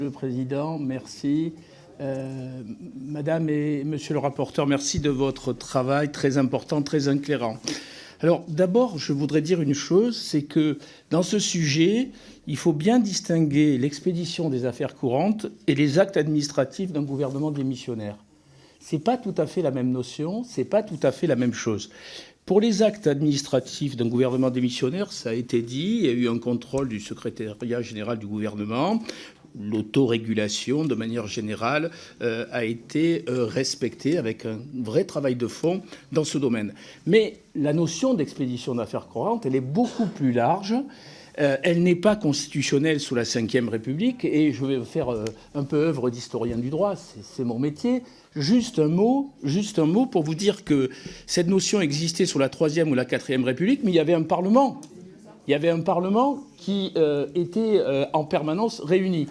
Le Président, merci. Madame et Monsieur le rapporteur, merci de votre travail très important, très éclairant. Alors d'abord, je voudrais dire une chose, c'est que dans ce sujet, il faut bien distinguer l'expédition des affaires courantes et les actes administratifs d'un gouvernement démissionnaire. Ce n'est pas tout à fait la même notion, ce n'est pas tout à fait la même chose. Pour les actes administratifs d'un gouvernement démissionnaire, ça a été dit, il y a eu un contrôle du secrétariat général du gouvernement. L'autorégulation, de manière générale, a été respectée avec un vrai travail de fond dans ce domaine. Mais la notion d'expédition d'affaires courantes, elle est beaucoup plus large. Elle n'est pas constitutionnelle sous la Ve République, et je vais faire un peu œuvre d'historien du droit, c'est mon métier. Juste un mot pour vous dire que cette notion existait sous la Troisième ou la Quatrième République, mais il y avait un Parlement. Il y avait un Parlement qui était en permanence réuni.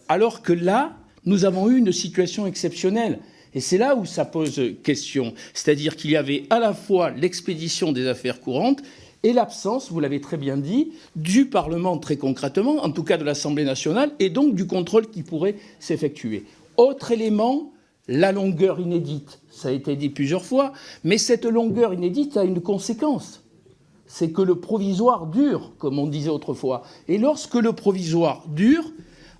Alors que là, nous avons eu une situation exceptionnelle. Et c'est là où ça pose question. C'est-à-dire qu'il y avait à la fois l'expédition des affaires courantes et l'absence, vous l'avez très bien dit, du Parlement très concrètement, en tout cas de l'Assemblée nationale, et donc du contrôle qui pourrait s'effectuer. Autre élément, la longueur inédite. Ça a été dit plusieurs fois, mais cette longueur inédite a une conséquence. C'est que le provisoire dure, comme on disait autrefois. Et lorsque le provisoire dure,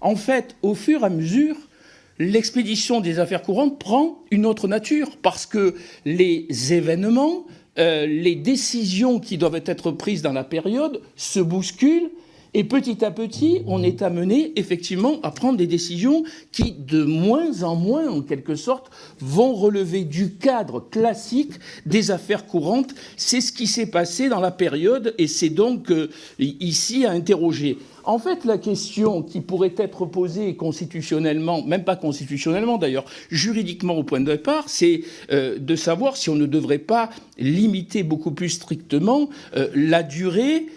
en fait, au fur et à mesure, l'expédition des affaires courantes prend une autre nature, parce que les événements, les décisions qui doivent être prises dans la période se bousculent, et petit à petit, on est amené effectivement à prendre des décisions qui, de moins en moins, en quelque sorte, vont relever du cadre classique des affaires courantes. C'est ce qui s'est passé dans la période, et c'est donc ici à interroger. En fait, la question qui pourrait être posée constitutionnellement, même pas constitutionnellement d'ailleurs, juridiquement au point de départ, c'est de savoir si on ne devrait pas limiter beaucoup plus strictement la durée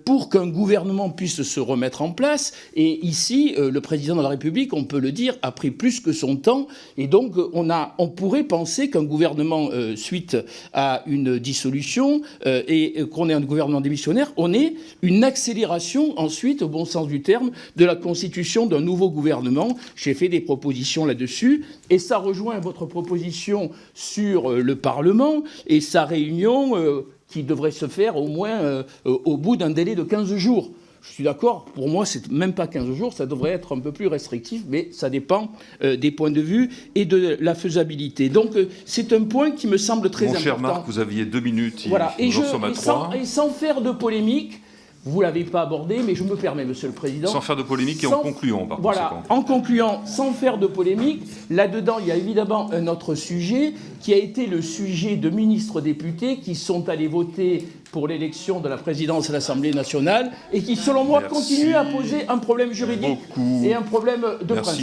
pour qu'un gouvernement puisse se remettre en place. Et ici, le président de la République, on peut le dire, a pris plus que son temps. Et donc, on pourrait penser qu'un gouvernement, suite à une dissolution et qu'on ait un gouvernement démissionnaire, on ait une accélération ensuite, au bon sens du terme, de la constitution d'un nouveau gouvernement. J'ai fait des propositions là-dessus. Et ça rejoint votre proposition sur le Parlement et sa réunion qui devrait se faire au moins au bout d'un délai de 15 jours. Je suis d'accord, pour moi, c'est même pas 15 jours, ça devrait être un peu plus restrictif, mais ça dépend des points de vue et de la faisabilité. Donc, c'est un point qui me semble très important. Mon cher Marc, vous aviez 2 minutes, voilà. nous en sommes à 3. Et sans faire de polémique, vous ne l'avez pas abordé, mais je me permets, Monsieur le Président. Sans faire de polémique et en concluant, par conséquent. En concluant, sans faire de polémique, là-dedans, il y a évidemment un autre sujet qui a été le sujet de ministres députés qui sont allés voter pour l'élection de la présidence de l'Assemblée nationale et qui, selon moi, continuent à poser un problème juridique et un problème de principe.